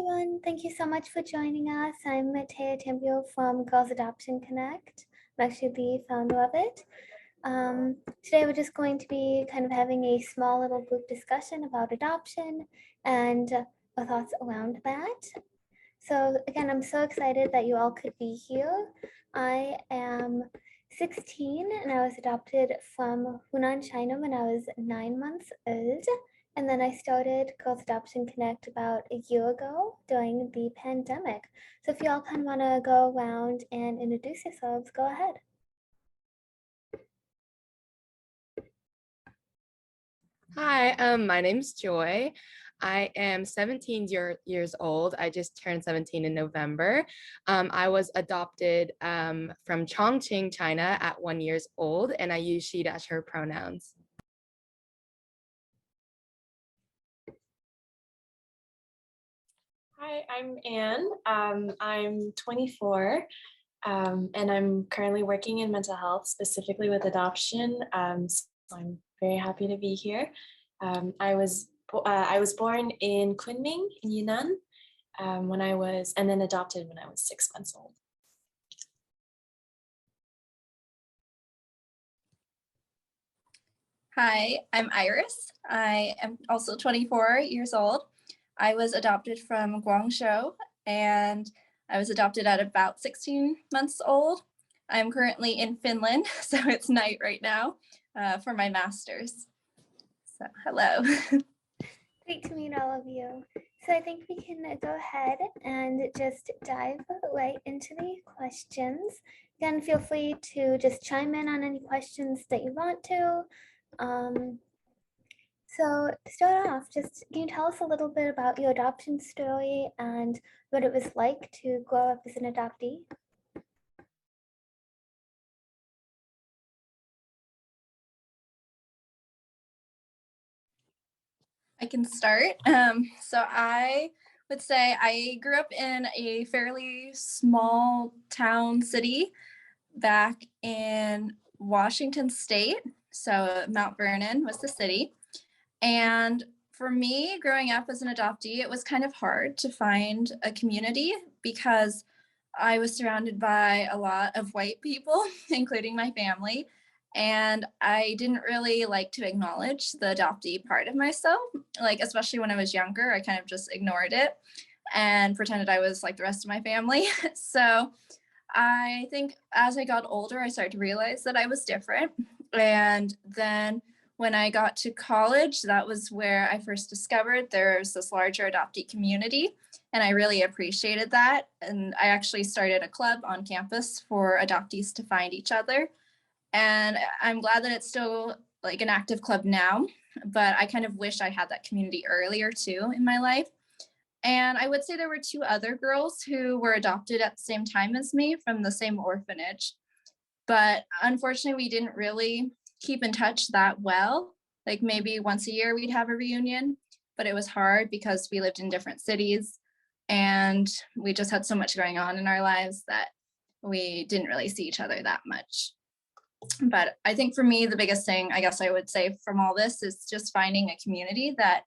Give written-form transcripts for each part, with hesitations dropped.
everyone. Thank you so much for joining us. I'm Matea Tempio from Girls Adoption Connect. I'm actually the founder of it. Today we're just going to be kind of having a small little group discussion about adoption and our thoughts around that. So again, I'm so excited that you all could be here. I am 16 and I was adopted from Hunan, China when I was 9 months old. And then I started Girls Adoption Connect about a year ago during the pandemic. So if you all kind of want to go around and introduce yourselves, go ahead. Hi, my name's Joy. I am 17 years old. I just turned 17 in November. I was adopted from Chongqing, China at 1 year old, and I use she, her pronouns. Hi, I'm Anne. I'm 24, and I'm currently working in mental health, specifically with adoption. So I'm very happy to be here. I was born in Kunming in Yunnan and then adopted when I was 6 months old. Hi, I'm Iris. I am also 24 years old. I was adopted from Guangzhou and I was adopted at about 16 months old. I'm currently in Finland, so it's night right now for my master's. So hello. Great to meet all of you. So I think we can go ahead and just dive right into the questions. Again, feel free to just chime in on any questions that you want to. So to start off, just can you tell us a little bit about your adoption story and what it was like to grow up as an adoptee? I can start. So I would say I grew up in a fairly small town city back in Washington State. So Mount Vernon was the city. And for me, growing up as an adoptee, it was kind of hard to find a community because I was surrounded by a lot of white people, including my family. And I didn't really like to acknowledge the adoptee part of myself, like, especially when I was younger, I kind of just ignored it and pretended I was like the rest of my family. So I think as I got older, I started to realize that I was different. And then when I got to college, that was where I first discovered there's this larger adoptee community. And I really appreciated that. And I actually started a club on campus for adoptees to find each other. And I'm glad that it's still like an active club now, but I kind of wish I had that community earlier too in my life. And I would say there were 2 other girls who were adopted at the same time as me from the same orphanage. But unfortunately, we didn't really keep in touch that well. Like maybe once a year we'd have a reunion, but it was hard because we lived in different cities and we just had so much going on in our lives that we didn't really see each other that much. But I think for me, the biggest thing, I guess I would say from all this is just finding a community that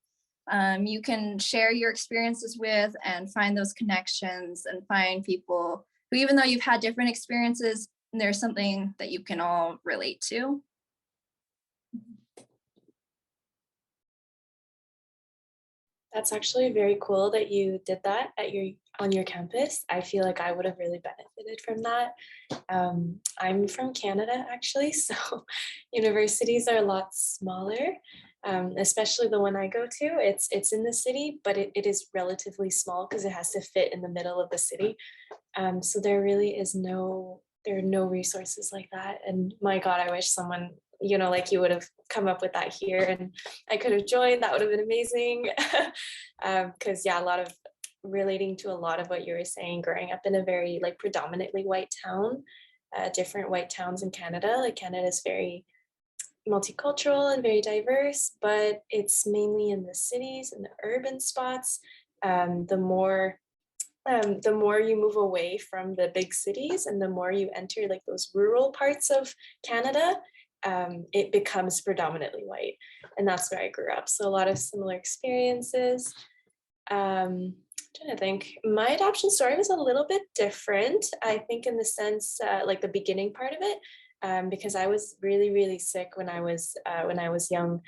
you can share your experiences with and find those connections and find people who, even though you've had different experiences, there's something that you can all relate to. That's actually very cool that you did that on your campus. I feel like I would have really benefited from that. I'm from Canada actually, so universities are a lot smaller, especially the one I go to. It's in the city, but it is relatively small because it has to fit in the middle of the city. So there really is there are no resources like that. And my God, I wish someone, like you would have come up with that here and I could have joined. That would have been amazing. Because yeah, a lot of relating to a lot of what you were saying, growing up in a very like predominantly white town, different white towns in Canada. Like Canada is very multicultural and very diverse, but it's mainly in the cities and the urban spots. The more you move away from the big cities and the more you enter like those rural parts of Canada, it becomes predominantly white. And that's where I grew up. So a lot of similar experiences. trying to think. My adoption story was a little bit different, I think, in the sense, like the beginning part of it, because I was really, really sick when I was young.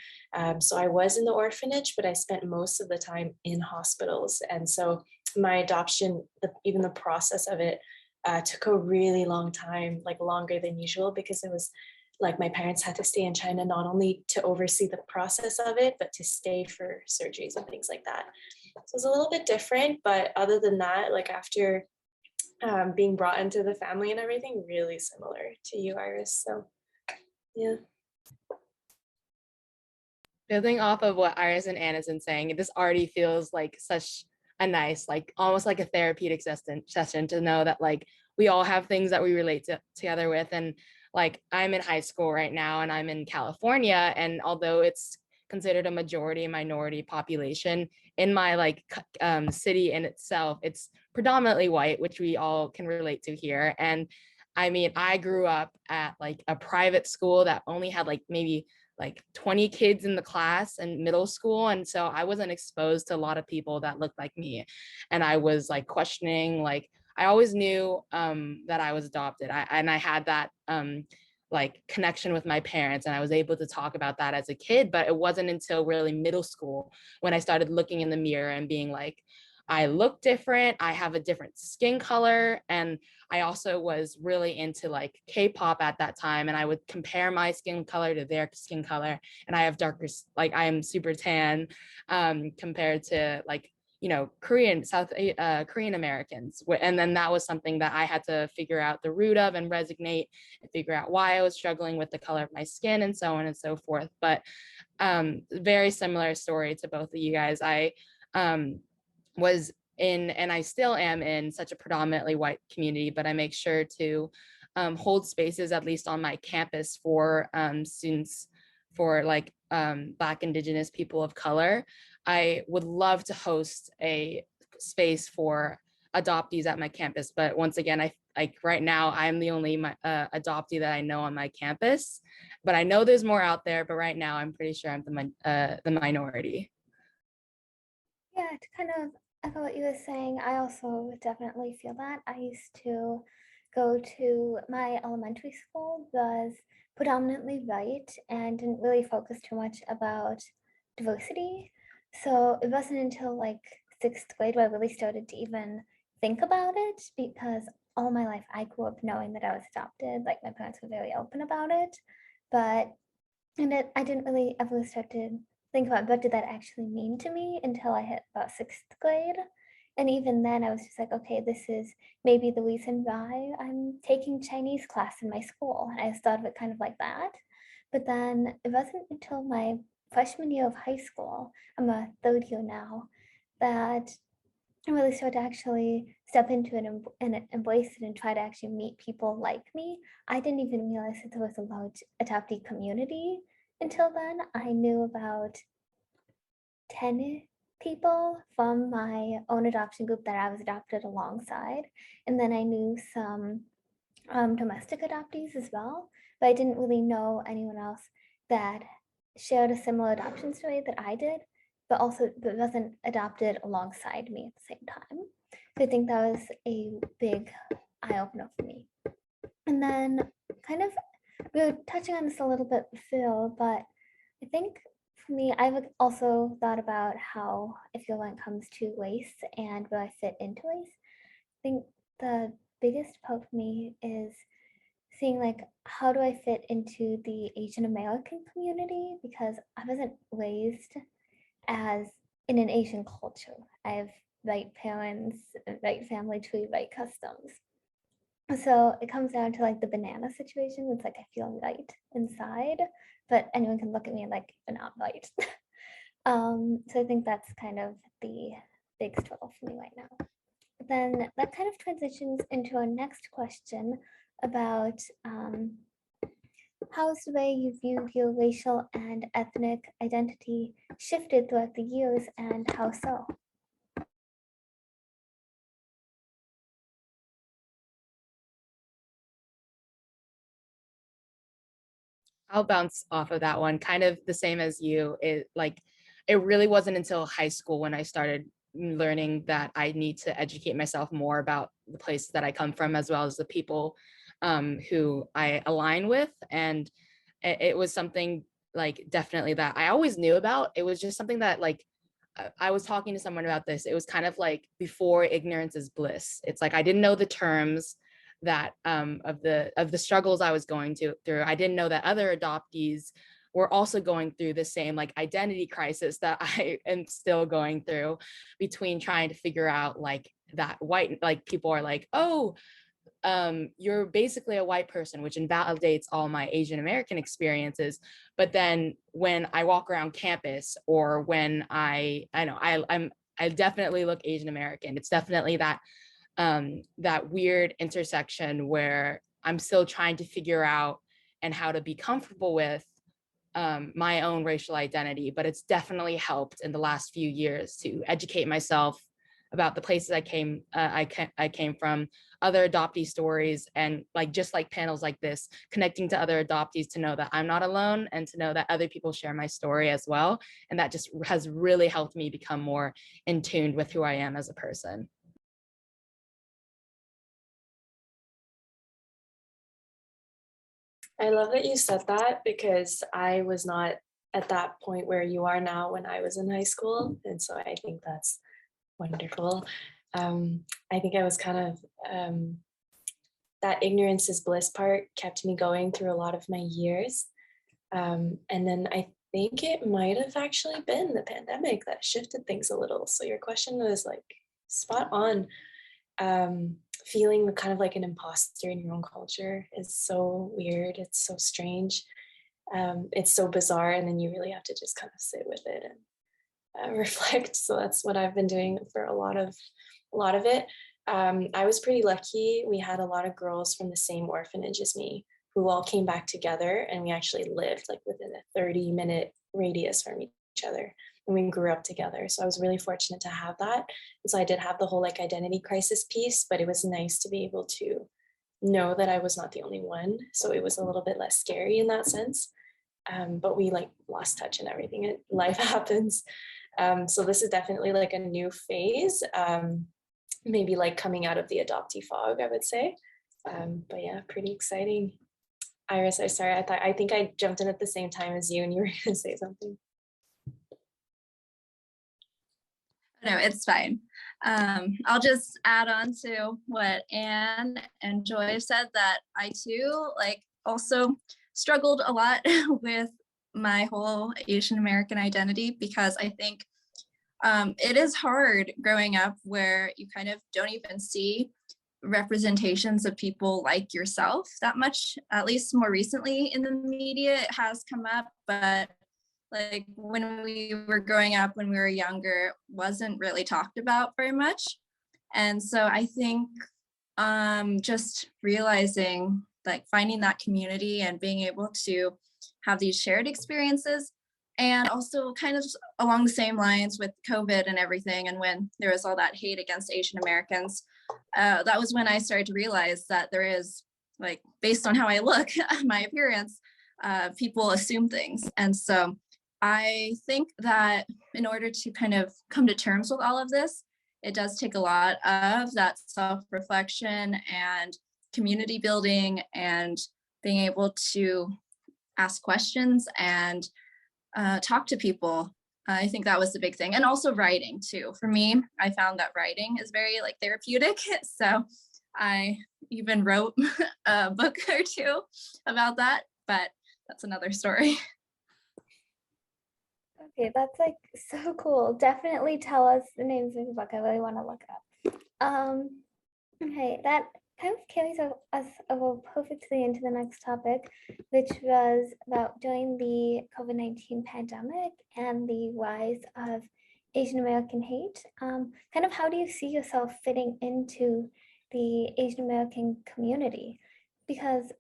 So I was in the orphanage, but I spent most of the time in hospitals, and so my adoption, even the process of it, took a really long time, like longer than usual, because it was like my parents had to stay in China not only to oversee the process of it, but to stay for surgeries and things like that. So it's a little bit different, but other than that, like after being brought into the family and everything, really similar to you, Iris. So yeah. Building off of what Iris and Anna's been saying, this already feels like such a nice, like almost like a therapeutic session to know that like we all have things that we relate together with. And like I'm in high school right now and I'm in California. And although it's considered a majority minority population in my like city in itself, it's predominantly white, which we all can relate to here. And I mean, I grew up at like a private school that only had like maybe like 20 kids in the class in middle school. And so I wasn't exposed to a lot of people that looked like me. And I was like questioning, like, I always knew that I was adopted. I had that like connection with my parents, and I was able to talk about that as a kid, but it wasn't until really middle school when I started looking in the mirror and being like, I look different, I have a different skin color, and I also was really into like K-pop at that time, and I would compare my skin color to their skin color, and I have darker, like I am super tan compared to like, you know, Korean Americans. And then that was something that I had to figure out the root of and resonate and figure out why I was struggling with the color of my skin and so on and so forth. But very similar story to both of you guys. I was in, and I still am in, such a predominantly white community, but I make sure to hold spaces, at least on my campus, for students, for like Black, Indigenous, people of color. I would love to host a space for adoptees at my campus, but once again, I like right now I'm the only adoptee that I know on my campus, but I know there's more out there. But right now, I'm pretty sure I'm the minority. Yeah, to kind of echo what you were saying, I also definitely feel that. I used to go to my elementary school was predominantly white and didn't really focus too much about diversity. So it wasn't until like sixth grade where I really started to even think about it, because all my life I grew up knowing that I was adopted. Like my parents were very open about it, but I didn't really ever start to think about what did that actually mean to me until I hit about sixth grade. And even then, I was just like, okay, this is maybe the reason why I'm taking Chinese class in my school. And I just thought of it kind of like that. But then it wasn't until my freshman year of high school, I'm a third year now, that I really started to actually step into it and embrace it and try to actually meet people like me. I didn't even realize that there was a large adoptee community until then. I knew about 10 people from my own adoption group that I was adopted alongside. And then I knew some domestic adoptees as well, but I didn't really know anyone else that shared a similar adoption story that I did, but also but wasn't adopted alongside me at the same time. So I think that was a big eye opener for me. And then kind of we were touching on this a little bit before, but I think for me, I've also thought about how I feel when it comes to race and where I fit into race. I think the biggest part for me is seeing like how do I fit into the Asian American community, because I wasn't raised as in an Asian culture. I have white parents, white family tree, white customs. So it comes down to like the banana situation. It's like I feel white inside, but anyone can look at me and like you're not white. So I think that's kind of the big struggle for me right now. Then that kind of transitions into our next question about how's the way you view your racial and ethnic identity shifted throughout the years, and how so? I'll bounce off of that one, kind of the same as you. It really wasn't until high school when I started learning that I need to educate myself more about the places that I come from, as well as the people who I align with. And it was something like definitely that I always knew about. It was just something that like I was talking to someone about this. It was kind of like before ignorance is bliss. It's like I didn't know the terms that of the struggles I was going through. I didn't know that other adoptees were also going through the same like identity crisis that I am still going through, between trying to figure out like that white, like people are like, oh, you're basically a white person, which invalidates all my Asian American experiences. But then when I walk around campus, or when I definitely look Asian American. It's definitely that that weird intersection where I'm still trying to figure out and how to be comfortable with my own racial identity. But it's definitely helped in the last few years to educate myself about the places I came from, other adoptee stories, and like just like panels like this, connecting to other adoptees to know that I'm not alone, and to know that other people share my story as well. And that just has really helped me become more in tune with who I am as a person. I love that you said that, because I was not at that point where you are now when I was in high school. And so I think that's wonderful. I think I was kind of, that ignorance is bliss part kept me going through a lot of my years. And then I think it might have actually been the pandemic that shifted things a little. So your question was like spot on. Feeling kind of like an imposter in your own culture is so weird. It's so strange. It's so bizarre. And then you really have to just kind of sit with it and reflect. So that's what I've been doing for a lot of it. I was pretty lucky. We had a lot of girls from the same orphanage as me who all came back together, and we actually lived like within a 30-minute radius from each other, and we grew up together. So I was really fortunate to have that. And so I did have the whole like identity crisis piece, but it was nice to be able to know that I was not the only one. So it was a little bit less scary in that sense. But we like lost touch and everything. Life happens. So this is definitely like a new phase. Maybe like coming out of the adoptee fog, I would say. But yeah, pretty exciting. Iris, I'm sorry. I think I jumped in at the same time as you, and you were going to say something. No, it's fine. I'll just add on to what Anne and Joy said, that I too like also struggled a lot with my whole Asian American identity, because I think it is hard growing up where you kind of don't even see representations of people like yourself that much. At least more recently in the media it has come up, but like when we were growing up, when we were younger, wasn't really talked about very much. And so I think just realizing, like finding that community and being able to have these shared experiences, and also kind of along the same lines with COVID and everything, and when there was all that hate against Asian Americans, that was when I started to realize that there is, like, based on how I look, my appearance, people assume things. And so I think that in order to kind of come to terms with all of this, it does take a lot of that self-reflection and community building, and being able to ask questions and talk to people. I think that was the big thing. And also writing too. For me, I found that writing is very like therapeutic. So I even wrote a book or two about that, but that's another story. Okay, that's like so cool. Definitely tell us the names of the book. I really want to look it up. Okay, that kind of carries us over perfectly into the next topic, which was about during the COVID-19 pandemic and the rise of Asian American hate. Kind of how do you see yourself fitting into the Asian American community? Because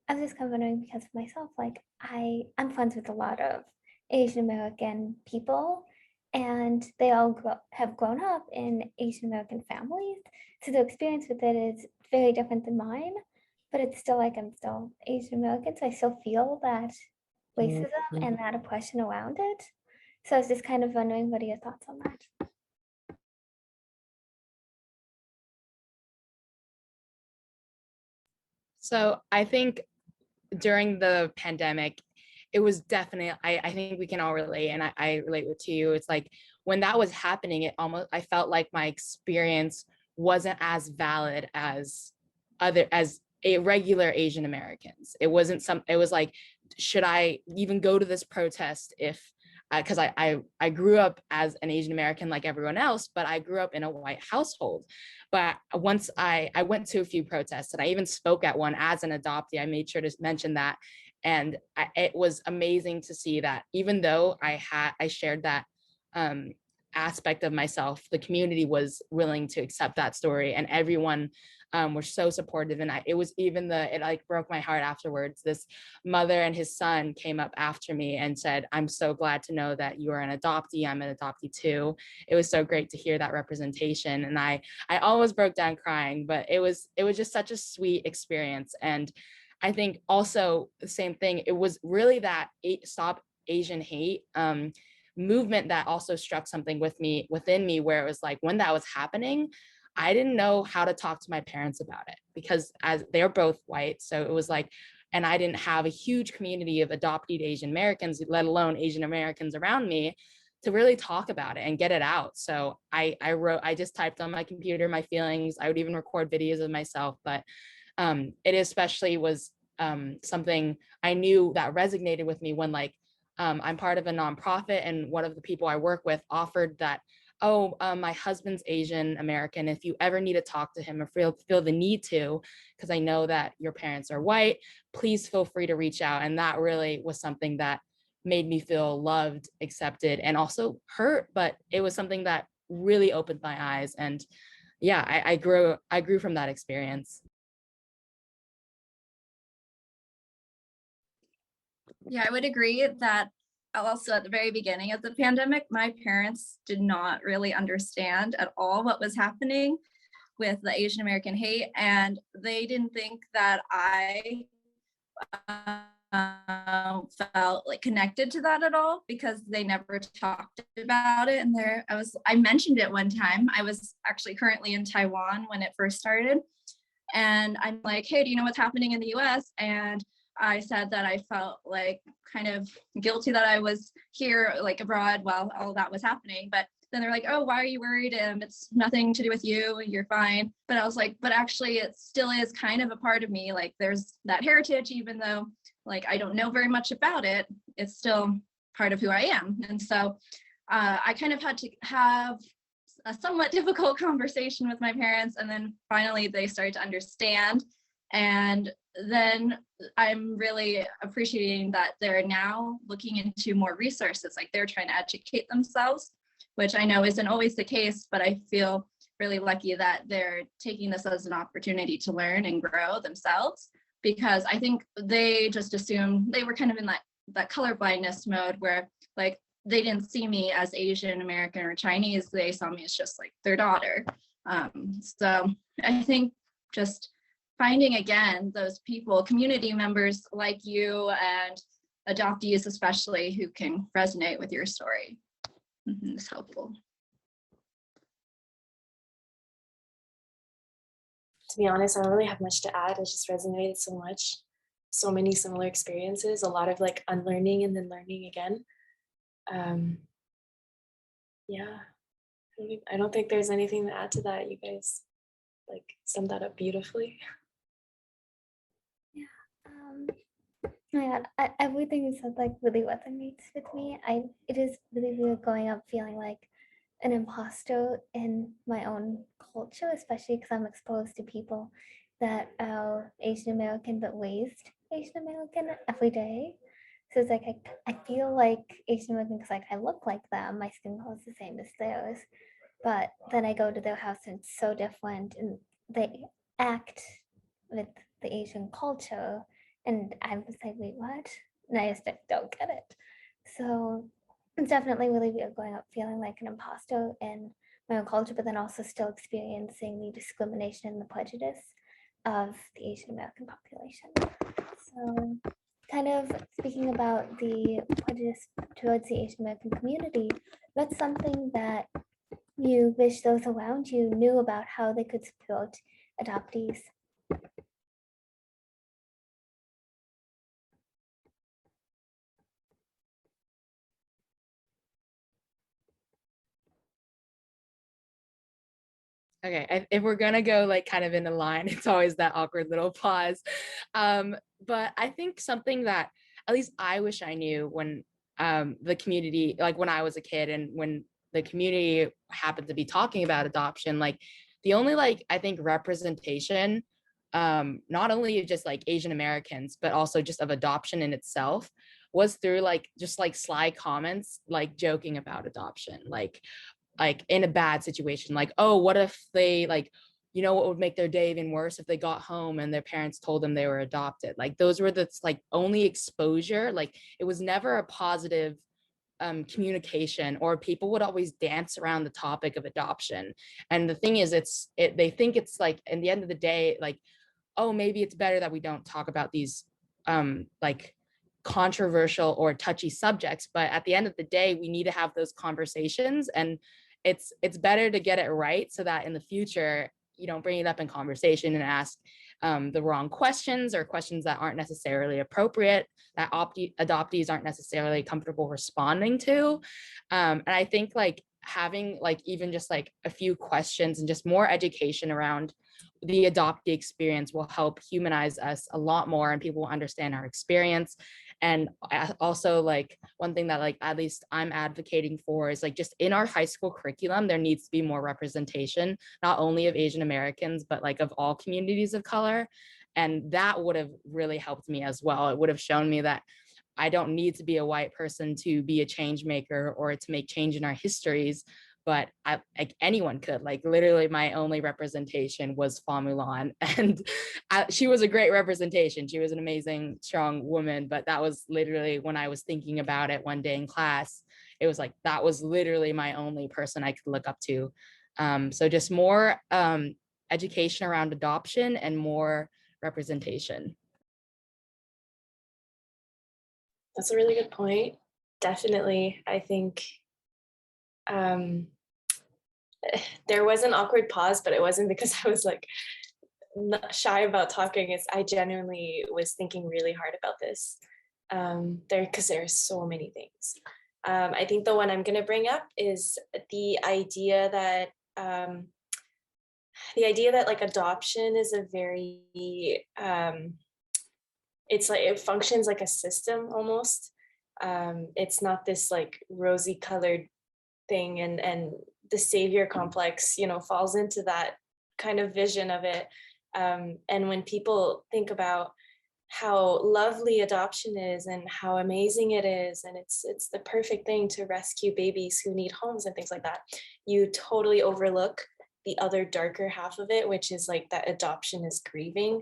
I was just kind of wondering, because for myself, like I'm friends with a lot of Asian American people, and they all have grown up in Asian American families. So the experience with it is very different than mine, but it's still like I'm still Asian American, so I still feel that racism and that oppression around it. So I was just kind of wondering, what are your thoughts on that? So I think during the pandemic, it was definitely, I think we can all relate, and I relate with you. It's like when that was happening, I felt like my experience wasn't as valid as a regular Asian Americans. It was like, should I even go to this protest if, because I grew up as an Asian American like everyone else, but I grew up in a white household. But once I went to a few protests, and I even spoke at one as an adoptee. I made sure to mention that. And it was amazing to see that even though I shared that um, aspect of myself, the community was willing to accept that story, and everyone were so supportive. And it like broke my heart afterwards. This mother and his son came up after me and said, "I'm so glad to know that you are an adoptee. I'm an adoptee too." It was so great to hear that representation, and I almost broke down crying, but it was just such a sweet experience. And I think also the same thing, it was really that Stop Asian Hate movement that also struck something within me, where it was like, when that was happening, I didn't know how to talk to my parents about it, because as they're both white. So it was like, and I didn't have a huge community of adopted Asian Americans, let alone Asian Americans around me, to really talk about it and get it out. So I just typed on my computer my feelings. I would even record videos of myself, but it especially was something I knew that resonated with me when, like, I'm part of a nonprofit, and one of the people I work with offered that, "Oh, my husband's Asian American. If you ever need to talk to him or feel the need to, because I know that your parents are white, please feel free to reach out." And that really was something that made me feel loved, accepted, and also hurt. But it was something that really opened my eyes. And yeah, I grew from that experience. Yeah, I would agree that also at the very beginning of the pandemic, my parents did not really understand at all what was happening with the Asian American hate, and they didn't think that I felt like connected to that at all, because they never talked about it. And I mentioned it one time. I was actually currently in Taiwan when it first started, and I'm like, "Hey, do you know what's happening in the US?" And I said that I felt like kind of guilty that I was here, like abroad, while all that was happening. But then they're like, "Oh, why are you worried? It's nothing to do with you. You're fine." But I was like, but actually it still is kind of a part of me. Like, there's that heritage, even though like I don't know very much about it, it's still part of who I am. And so I kind of had to have a somewhat difficult conversation with my parents, and then finally they started to understand. And then I'm really appreciating that they're now looking into more resources, like they're trying to educate themselves, which I know isn't always the case, but I feel really lucky that they're taking this as an opportunity to learn and grow themselves, because I think they just assumed, they were kind of in that color blindness mode where like they didn't see me as Asian American or Chinese. They saw me as just like their daughter. So I think just finding again those people, community members like you and adoptees especially, who can resonate with your story is helpful. To be honest, I don't really have much to add. It just resonated so much. So many similar experiences, a lot of like unlearning and then learning again. Yeah, I don't think there's anything to add to that. You guys like summed that up beautifully. Yeah. Oh my God, everything you said like really resonates with me. It is really weird growing up feeling like an imposter in my own culture, especially because I'm exposed to people that are Asian American but raised Asian American every day. So it's like I feel like Asian American because like I look like them, my skin color is the same as theirs, but then I go to their house and it's so different, and they act with the Asian culture, and I was like, wait, what? And I just don't get it. So it's definitely really weird growing up feeling like an imposter in my own culture, but then also still experiencing the discrimination and the prejudice of the Asian American population. So, kind of speaking about the prejudice towards the Asian American community, what's something that you wish those around you knew about how they could support adoptees? If we're gonna go like kind of in a line, it's always that awkward little pause. But I think something that at least I wish I knew when the community, like when I was a kid and when the community happened to be talking about adoption, like the only like I think representation, not only of just like Asian Americans, but also just of adoption in itself was through like just like sly comments, like joking about adoption, like in a bad situation, like, oh, what if they like, you know, what would make their day even worse if they got home and their parents told them they were adopted. Like those were the like only exposure. Like it was never a positive communication, or people would always dance around the topic of adoption. And the thing is, they think it's like, in the end of the day, like, oh, maybe it's better that we don't talk about these like controversial or touchy subjects, but at the end of the day we need to have those conversations, and it's better to get it right so that in the future you don't bring it up in conversation and ask the wrong questions or questions that aren't necessarily appropriate, that adoptees aren't necessarily comfortable responding to. And I think like having like even just like a few questions and just more education around the adoptee experience will help humanize us a lot more, and people will understand our experience. And also like one thing that like at least I'm advocating for is like just in our high school curriculum there needs to be more representation, not only of Asian Americans but like of all communities of color. And that would have really helped me as well. It would have shown me that I don't need to be a white person to be a change maker or to make change in our histories, but like anyone could. Like literally my only representation was Fa Mulan, and she was a great representation. She was an amazing, strong woman, but that was literally when I was thinking about it one day in class, it was like, that was literally my only person I could look up to. So just more education around adoption and more representation. That's a really good point. Definitely. I think there was an awkward pause, but it wasn't because I was like not shy about talking. It's I genuinely was thinking really hard about this. Because there are so many things. I think the one I'm going to bring up is the idea that like adoption is a very it's like it functions like a system almost. It's not this like rosy colored thing, and the savior complex, you know, falls into that kind of vision of it. And when people think about how lovely adoption is and how amazing it is, and it's the perfect thing to rescue babies who need homes and things like that, you totally overlook the other darker half of it, which is like that adoption is grieving.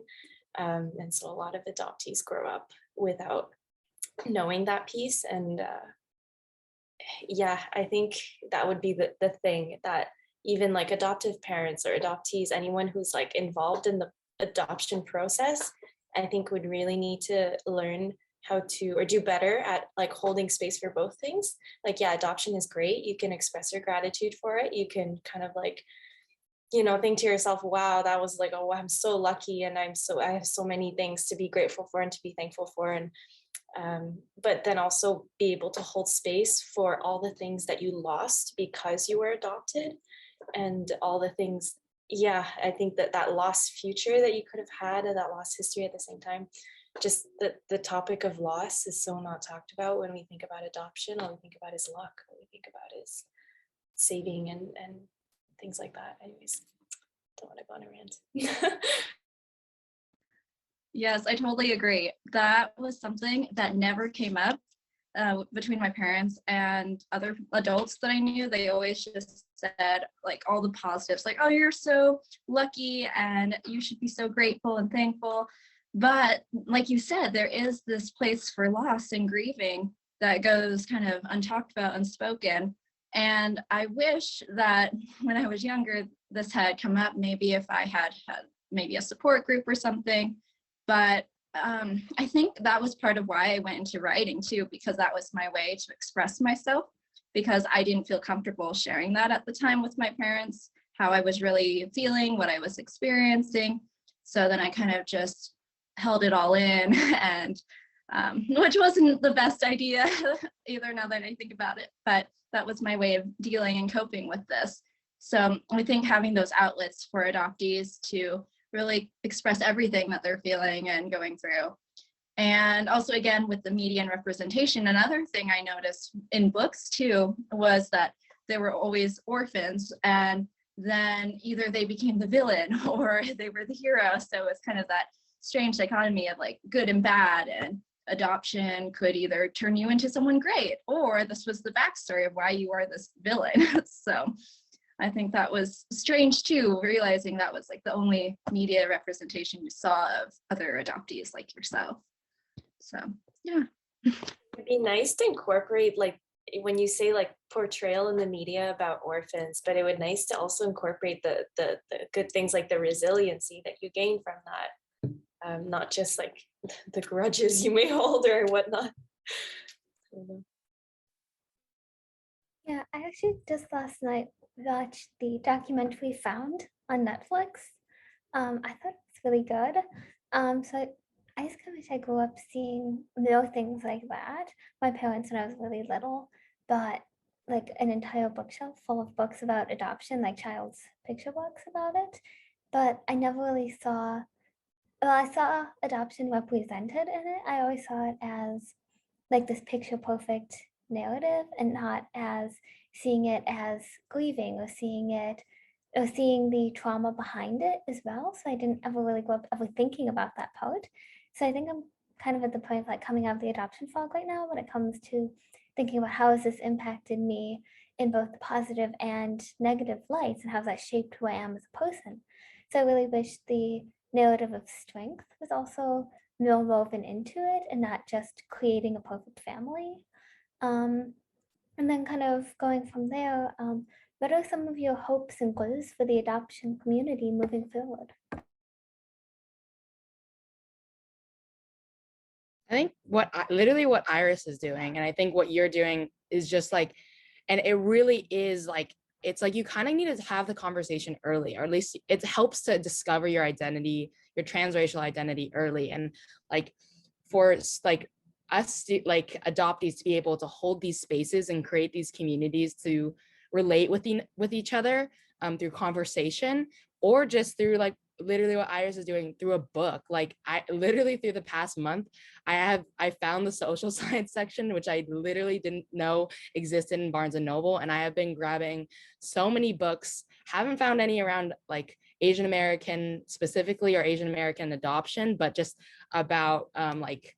And so a lot of adoptees grow up without knowing that piece. And yeah, I think that would be the thing that even like adoptive parents or adoptees, anyone who's like involved in the adoption process, I think would really need to learn how to, or do better at like holding space for both things. Like, yeah, adoption is great. You can express your gratitude for it. You can kind of like, you know, think to yourself, wow, that was like, oh, I'm so lucky. And I have so many things to be grateful for and to be thankful for. And but then also be able to hold space for all the things that you lost because you were adopted, and all the things, yeah, I think that lost future that you could have had, and that lost history at the same time. Just the topic of loss is so not talked about when we think about adoption. All we think about is luck. All we think about is saving and things like that. Anyways, don't want to go on a rant. Yes, I totally agree. That was something that never came up between my parents and other adults that I knew. They always just said like all the positives, like, oh, you're so lucky and you should be so grateful and thankful. But like you said, there is this place for loss and grieving that goes kind of untalked about, unspoken. And I wish that when I was younger, this had come up, maybe if I had maybe a support group or something. But I think that was part of why I went into writing too, because that was my way to express myself, because I didn't feel comfortable sharing that at the time with my parents, how I was really feeling, what I was experiencing. So then I kind of just held it all in, and which wasn't the best idea either now that I think about it, but that was my way of dealing and coping with this. So I think having those outlets for adoptees to really express everything that they're feeling and going through. And also, again, with the media and representation, another thing I noticed in books too was that there were always orphans, and then either they became the villain or they were the hero. So it's kind of that strange dichotomy of like good and bad, and adoption could either turn you into someone great, or this was the backstory of why you are this villain. So I think that was strange too, realizing that was like the only media representation you saw of other adoptees like yourself. So yeah. It'd be nice to incorporate, like when you say like portrayal in the media about orphans, but it would nice to also incorporate the good things like the resiliency that you gain from that, not just like the grudges you may hold or whatnot. Yeah, I actually just last night watched the documentary Found on Netflix. I thought it was really good. So I just kind of wish I grew up seeing things like that. My parents, when I was really little, got like an entire bookshelf full of books about adoption, like child's picture books about it. But I never really saw, well, I saw adoption represented in it. I always saw it as like this picture perfect narrative and not as seeing it as grieving or seeing it or seeing the trauma behind it as well. So I didn't ever really grow up ever thinking about that part. So I think I'm kind of at the point of like coming out of the adoption fog right now when it comes to thinking about how has this impacted me in both the positive and negative lights and how that shaped who I am as a person. So I really wish the narrative of strength was also more woven into it and not just creating a perfect family. Um, and then kind of going from there, what are some of your hopes and goals for the adoption community moving forward? I think literally what Iris is doing, and I think what you're doing is just like, and it really is like, it's like you kind of need to have the conversation early, or at least it helps to discover your identity, your transracial identity early. And like for like us like adoptees to be able to hold these spaces and create these communities to relate with each other through conversation, or just through like literally what Iris is doing through a book. Like I literally through the past month, I found the social science section, which I literally didn't know existed in Barnes and Noble. And I have been grabbing so many books, haven't found any around like Asian American specifically or Asian American adoption, but just about like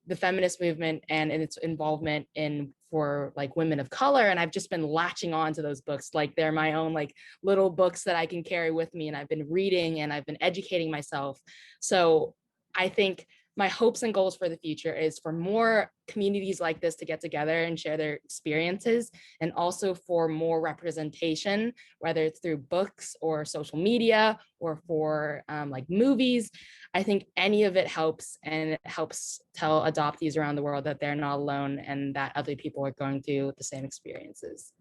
the feminist movement and its involvement in for like women of color. And I've just been latching on to those books like they're my own like little books that I can carry with me, and I've been reading and I've been educating myself. So I think my hopes and goals for the future is for more communities like this to get together and share their experiences, and also for more representation, whether it's through books or social media or for like movies. I think any of it helps, and it helps tell adoptees around the world that they're not alone and that other people are going through the same experiences.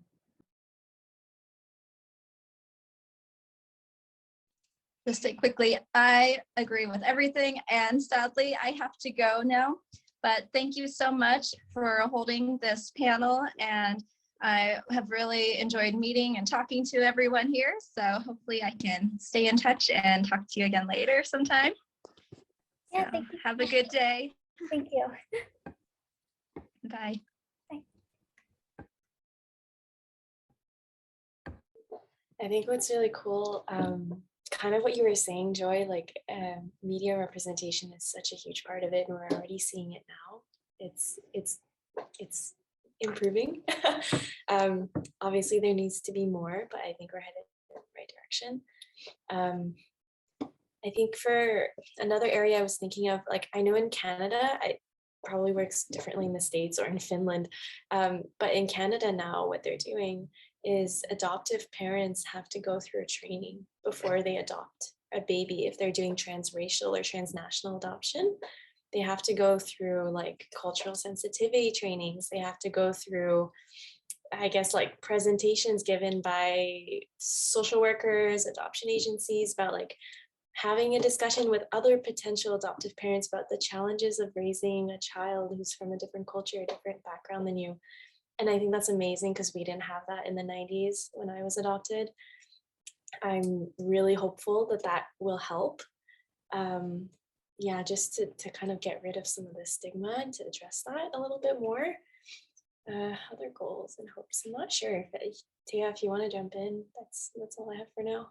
Just say quickly, I agree with everything, and sadly I have to go now, but thank you so much for holding this panel, and I have really enjoyed meeting and talking to everyone here, so hopefully I can stay in touch and talk to you again later sometime. Yeah, So thank you. have a good day. Thank you. Bye. I think what's really cool, kind of what you were saying, Joy, like media representation is such a huge part of it, and we're already seeing it now. It's improving. Obviously, there needs to be more, but I think we're headed in the right direction. I think for another area I was thinking of, like I know in Canada, it probably works differently in the States or in Finland, but in Canada now, what they're doing is adoptive parents have to go through a training before they adopt a baby. If they're doing transracial or transnational adoption, they have to go through like cultural sensitivity trainings. They have to go through, I guess, like presentations given by social workers, adoption agencies about like having a discussion with other potential adoptive parents about the challenges of raising a child who's from a different culture, a different background than you. And I think that's amazing because we didn't have that in the 90s when I was adopted. I'm really hopeful that that will help. Yeah, just to kind of get rid of some of the stigma and to address that a little bit more. Other goals and hopes, I'm not sure. Tia, if you want to jump in, that's all I have for now.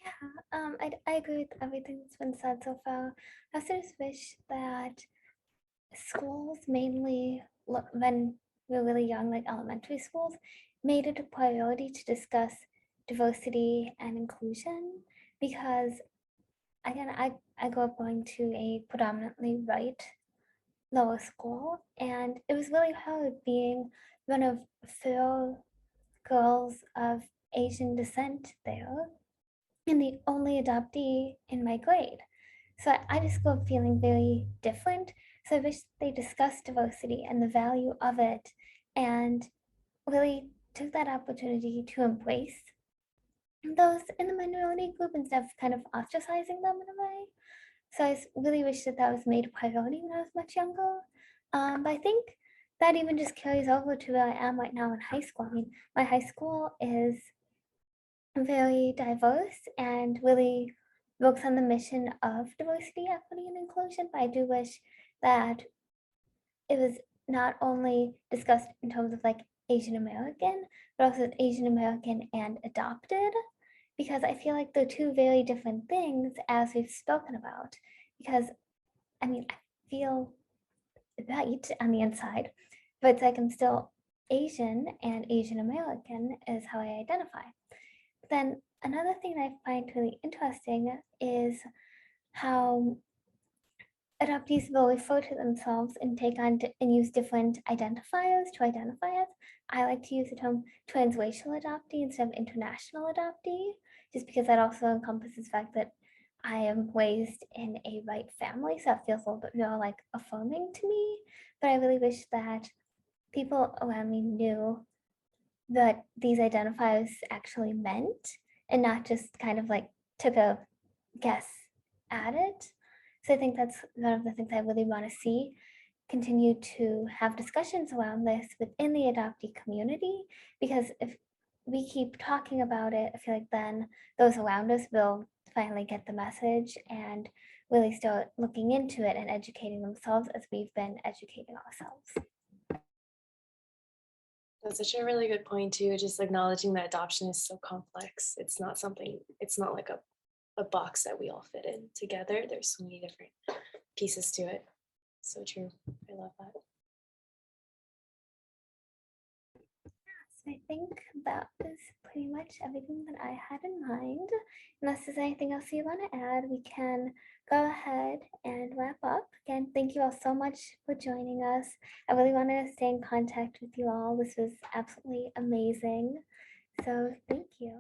Yeah, I agree with everything that's been said so far. I also just wish that schools, mainly when we were really young, like elementary schools, made it a priority to discuss diversity and inclusion, because again, I grew up going to a predominantly white lower school, and it was really hard being one of 4 girls of Asian descent there and the only adoptee in my grade. So I just grew up feeling very different. So I wish they discussed diversity and the value of it and really took that opportunity to embrace those in the minority group instead of kind of ostracizing them in a way. So I really wish that that was made a priority when I was much younger. But I think that even just carries over to where I am right now in high school. I mean, my high school is very diverse and really works on the mission of diversity, equity, and inclusion. But I do wish that it was not only discussed in terms of like Asian American, but also Asian American and adopted, because I feel like they're 2 very different things as we've spoken about. Because I mean, I feel right on the inside, but it's like I'm still Asian, and Asian American is how I identify. Then another thing that I find really interesting is how adoptees will refer to themselves and take on and use different identifiers to identify as. I like to use the term transracial adoptee instead of international adoptee, just because that also encompasses the fact that I am raised in a white family, so it feels a little bit more like affirming to me. But I really wish that people around me knew that these identifiers actually meant and not just kind of like took a guess at it. So I think that's one of the things I really want to see continue to have discussions around this within the adoptee community, because if we keep talking about it, I feel like then those around us will finally get the message and really start looking into it and educating themselves as we've been educating ourselves. That's such a really good point too, just acknowledging that adoption is so complex. It's not like a box that we all fit in together. There's so many different pieces to it. So true. I love that. So I think that is pretty much everything that I had in mind. Unless there's anything else you want to add, we can go ahead and wrap up. Again, thank you all so much for joining us. I really want to stay in contact with you all. This was absolutely amazing. So thank you.